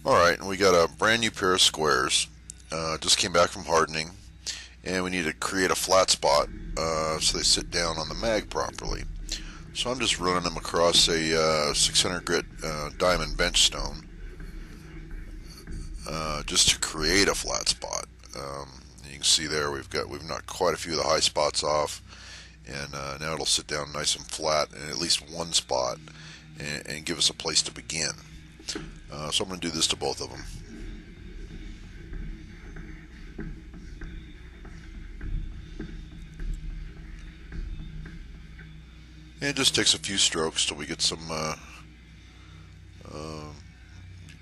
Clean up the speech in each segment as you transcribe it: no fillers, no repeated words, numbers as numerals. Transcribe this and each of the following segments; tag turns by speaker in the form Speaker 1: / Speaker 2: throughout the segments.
Speaker 1: Alright, and we got a brand new pair of squares. Just came back from hardening, and we need to create a flat spot so they sit down on the mag properly. So I'm just running them across a 600 grit diamond bench stone just to create a flat spot. You can see there we've knocked quite a few of the high spots off, and now it'll sit down nice and flat in at least one spot and give us a place to begin. So I'm going to do this to both of them. And it just takes a few strokes till we get some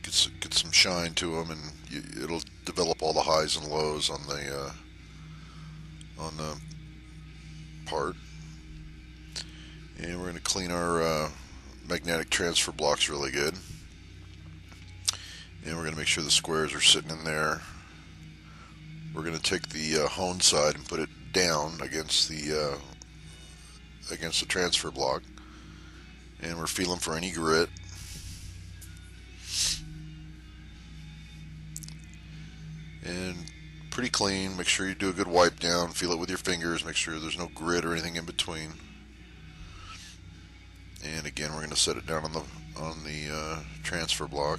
Speaker 1: get some shine to them, and it'll develop all the highs and lows on the part. And we're going to clean our magnetic transfer blocks really good. And we're going to make sure the squares are sitting in there. We're going to take the hone side and put it down against the transfer block, and we're feeling for any grit. And pretty clean. Make sure you do a good wipe down. Feel it with your fingers. Make sure there's no grit or anything in between. And again, we're going to set it down on the transfer block.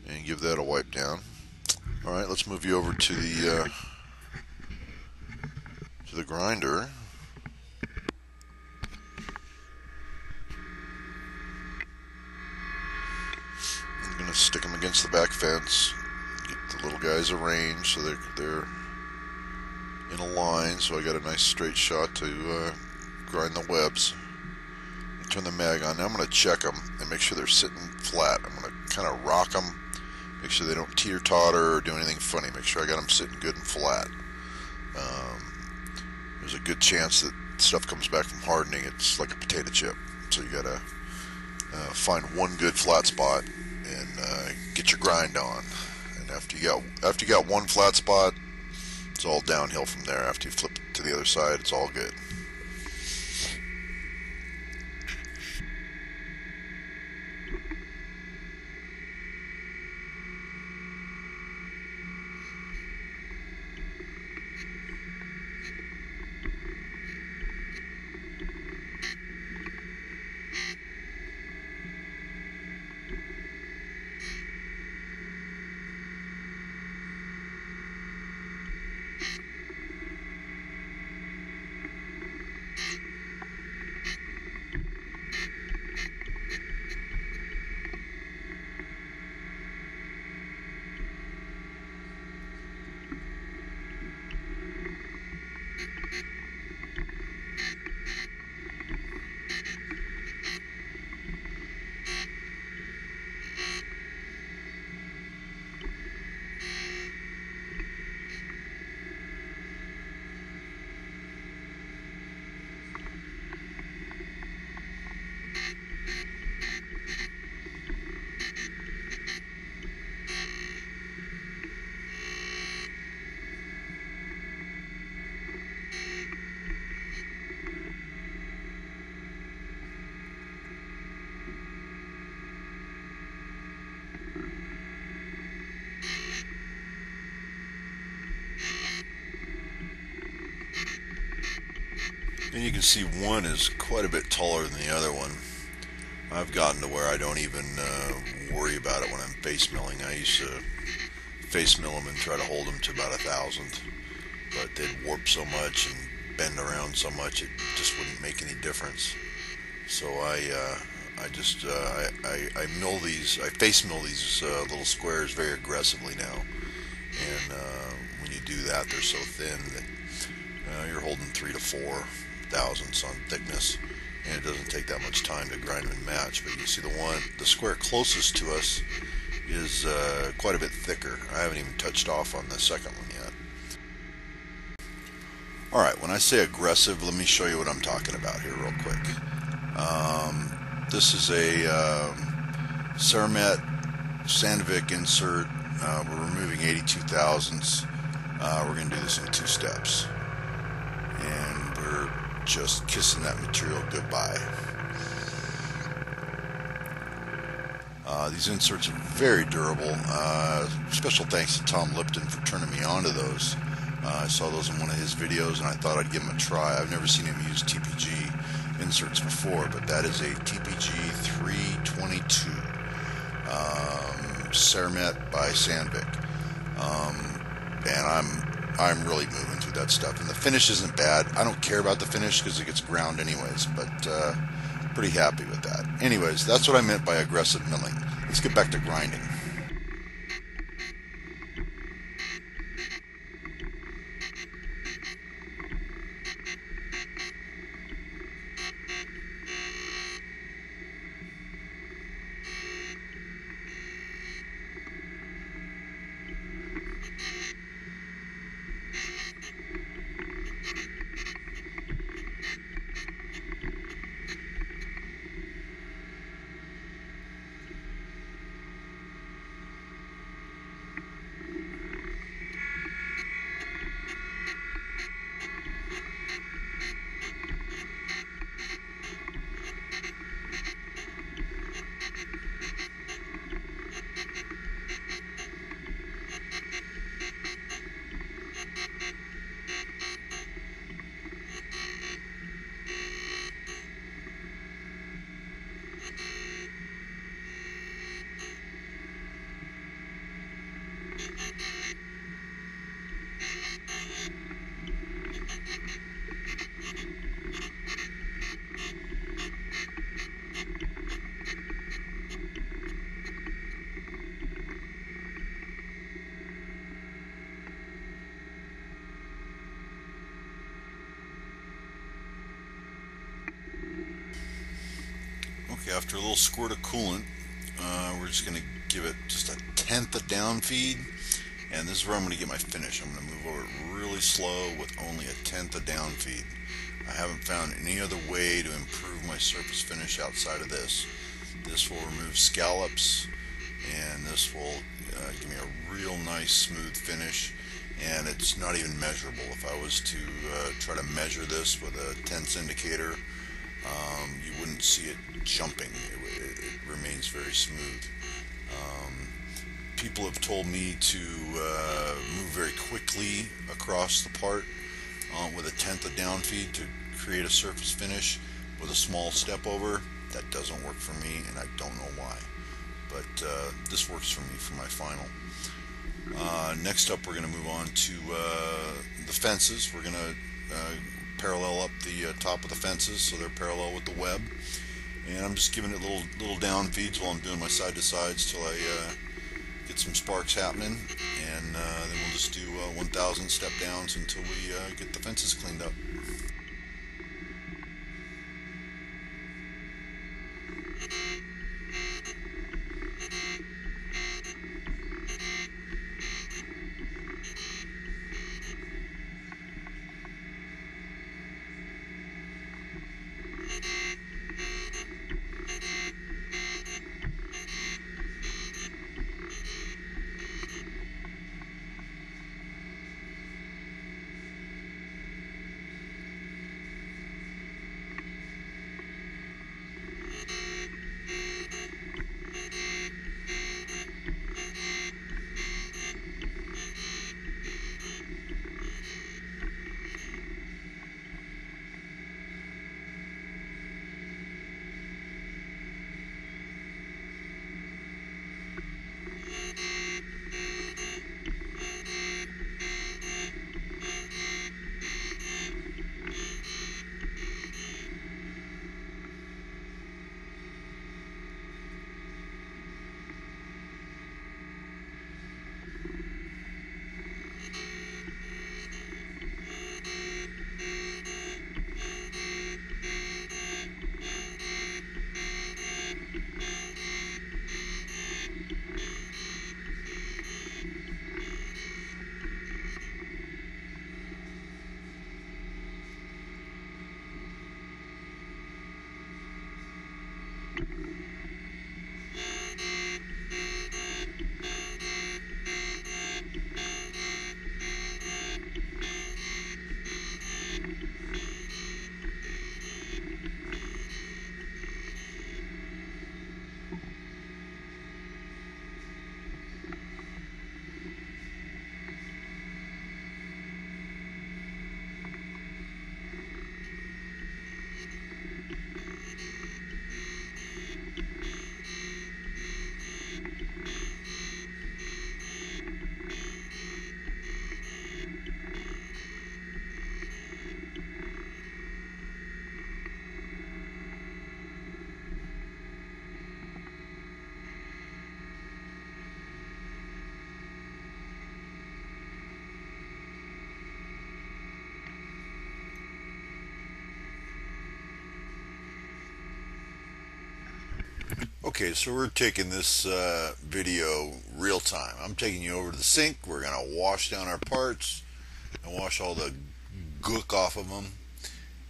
Speaker 1: And give that a wipe down. All right, let's move you over to the grinder. I'm going to stick them against the back fence. Get the little guys arranged so they're in a line. So I got a nice straight shot to grind the webs. Turn the mag on. Now I'm going to check them and make sure they're sitting flat. I'm going to kind of rock them. Make sure they don't teeter-totter or do anything funny. Make sure I got them sitting good and flat. There's a good chance that stuff comes back from hardening. It's like a potato chip. So you got to find one good flat spot and get your grind on. And after you got one flat spot, it's all downhill from there. After you flip it to the other side, it's all good. And you can see one is quite a bit taller than the other one. I've gotten to where I don't even worry about it when I'm face milling. I used to face mill them and try to hold them to about 1,000, but they'd warp so much and bend around so much it just wouldn't make any difference. So I mill these. I face mill these little squares very aggressively now, and when you do that, they're so thin that you're holding 3 to 4 thousandths on thickness, and it doesn't take that much time to grind and match. But you can see the square closest to us is quite a bit thicker. I haven't even touched off on the second one yet. Alright, when I say aggressive, let me show you what I'm talking about here real quick. This is a Ceramet Sandvik insert. We're removing 82 thousandths. We're going to do this in 2 steps. And we're just kissing that material goodbye. These inserts are very durable. Special thanks to Tom Lipton for turning me on to those. I saw those in one of his videos and I thought I'd give him a try. I've never seen him use TPG inserts before, but that is a TPG 322 Ceramet by Sandvik. And I'm really moving through that stuff. And the finish isn't bad. I don't care about the finish because it gets ground anyways, but pretty happy with that. Anyways, that's what I meant by aggressive milling. Let's get back to grinding. Okay, after a little squirt of coolant, we're just going to give it just a tenth of down feed, and this is where I'm going to get my finish. I'm going to move over it really slow with only a tenth of down feed. I haven't found any other way to improve my surface finish outside of this. This will remove scallops, and this will give me a real nice smooth finish, and it's not even measurable. If I was to try to measure this with a tenths indicator, you wouldn't see it jumping. It remains very smooth. People have told me to move very quickly across the part with a tenth of down feed to create a surface finish with a small step over. That doesn't work for me, and I don't know why. But this works for me for my final. Next up, we're going to move on to the fences. We're going to parallel up the top of the fences so they're parallel with the web, and I'm just giving it little down feeds while I'm doing my side to sides till I get some sparks happening, and then we'll just do 1,000 step downs until we get the fences cleaned up.
Speaker 2: Okay, so we're taking this video real time. I'm taking you over to the sink. We're going to wash down our parts and wash all the gook off of them.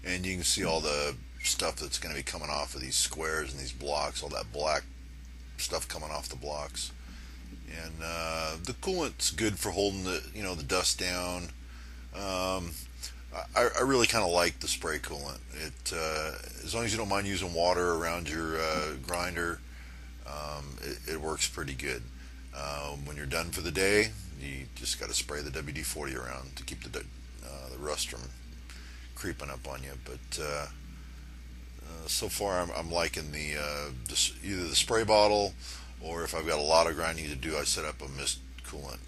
Speaker 2: And you can see all the stuff that's going to be coming off of these squares and these blocks, all that black stuff coming off the blocks. And the coolant's good for holding the dust down. Um, I really kind of like the spray coolant. As long as you don't mind using water around your grinder, it works pretty good. When you're done for the day, you just got to spray the WD-40 around to keep the rust from creeping up on you. But so far, I'm liking either the spray bottle, or if I've got a lot of grinding to do, I set up a mist coolant.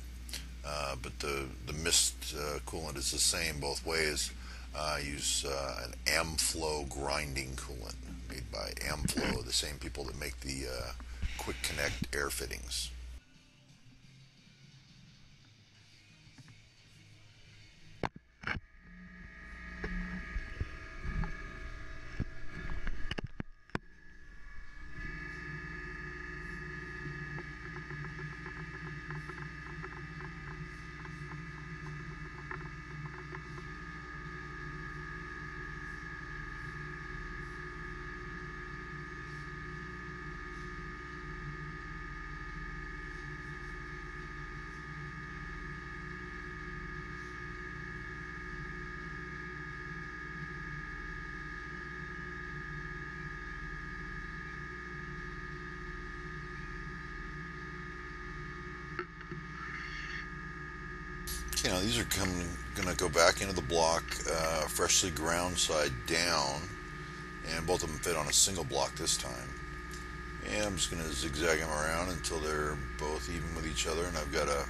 Speaker 2: But the mist coolant is the same both ways. I use an Amflow grinding coolant made by Amflow, the same people that make the Quick Connect air fittings. These are going to go back into the block, freshly ground side down, and both of them fit on a single block this time. And I'm just going to zigzag them around until they're both even with each other, and I've got a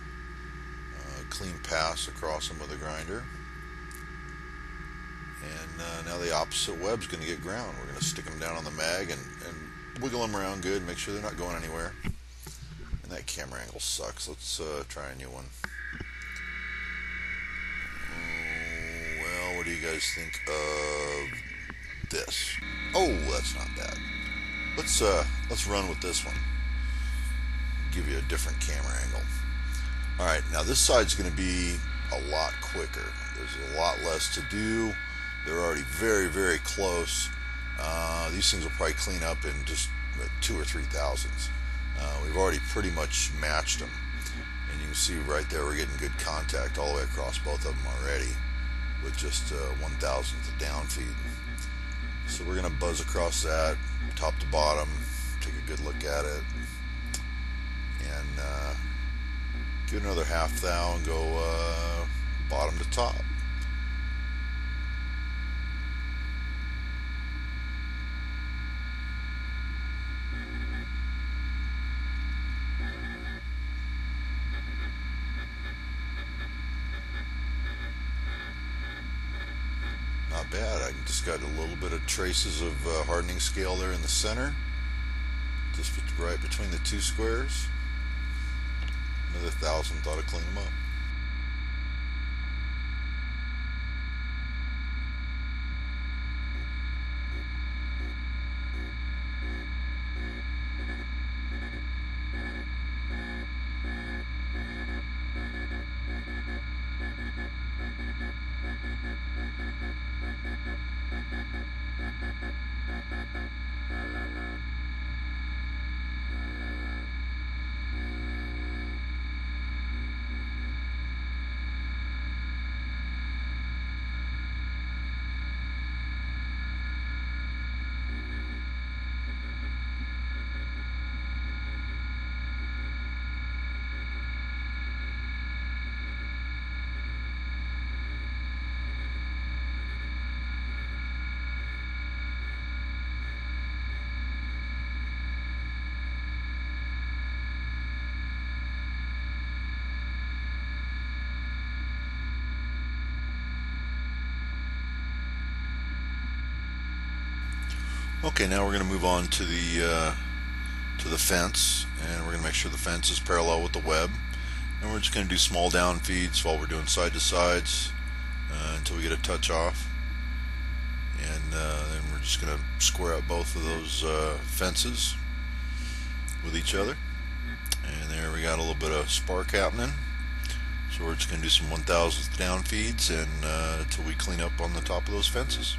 Speaker 2: clean pass across them with a grinder. And now the opposite web's going to get ground. We're going to stick them down on the mag and wiggle them around good, make sure they're not going anywhere. And that camera angle sucks. Let's try a new one. What do you guys think of this? Oh, that's not bad. Let's run with this one. Give you a different camera angle. All right, now this side's going to be a lot quicker. There's a lot less to do. They're already very, very close. These things will probably clean up in just 2 or 3 thousandths. We've already pretty much matched them, and you can see right there we're getting good contact all the way across both of them already, with just 1,000th of down feed. So we're going to buzz across that, top to bottom, take a good look at it, and give it another half thou and go bottom to top. Not bad. I just got a little bit of traces of hardening scale there in the center, just right between the two squares. Another 1,000th ought to clean them up. Okay, now we're going to move on to the fence, and we're going to make sure the fence is parallel with the web, and we're just going to do small down feeds while we're doing side to sides until we get a touch off, and then we're just going to square up both of those fences,
Speaker 1: with each other. And there we got a little bit of spark happening. So we're just going to do some 1,000th down feeds and until we clean up on the top of those fences.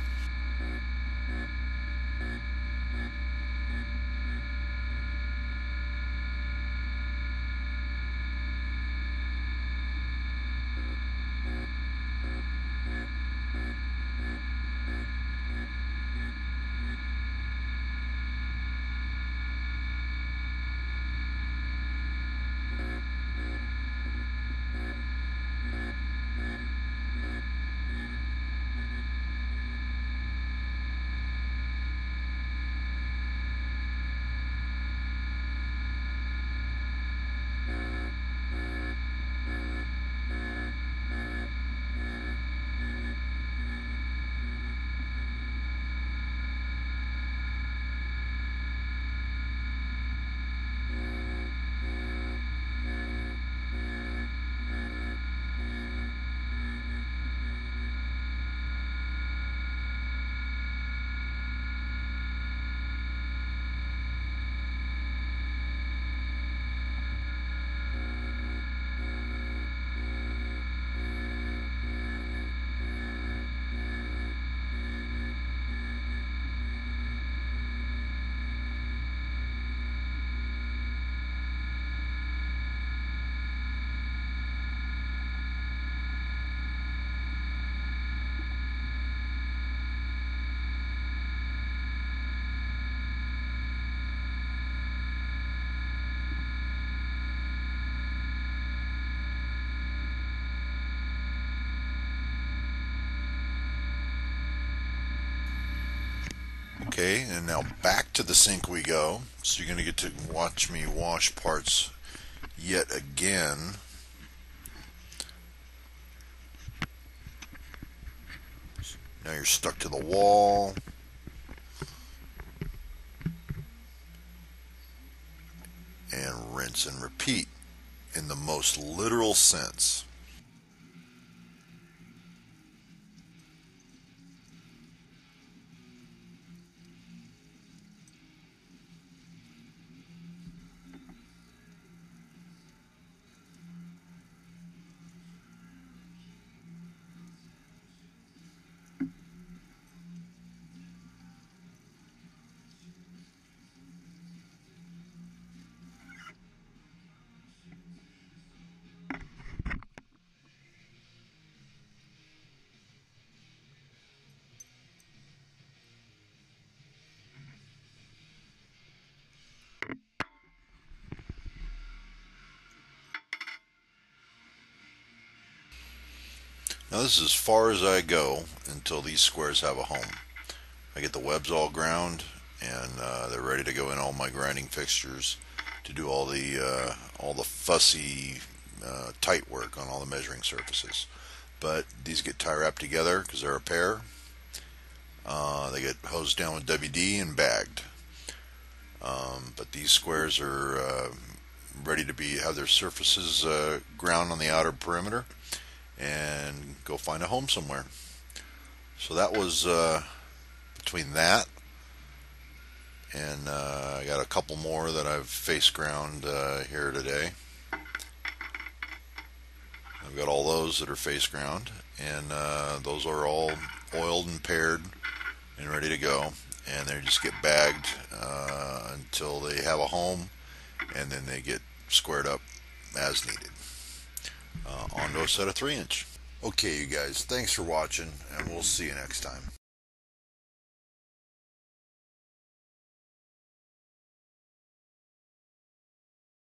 Speaker 1: Okay, and now back to the sink we go. So you're going to get to watch me wash parts yet again. Now you're stuck to the wall. And rinse and repeat in the most literal sense. Now this is as far as I go until these squares have a home. I get the webs all ground and they're ready to go in all my grinding fixtures to do all the fussy tight work on all the measuring surfaces. But these get tie wrapped together because they're a pair. They get hosed down with WD and bagged. But these squares are ready to have their surfaces ground on the outer perimeter and go find a home somewhere. So that was between that and I got a couple more that I've face ground here today. I've got all those that are face ground, and those are all oiled and paired and ready to go, and they just get bagged until they have a home, and then they get squared up as needed onto a set of 3-inch.
Speaker 2: Okay, you guys, thanks for watching, and we'll see you next time.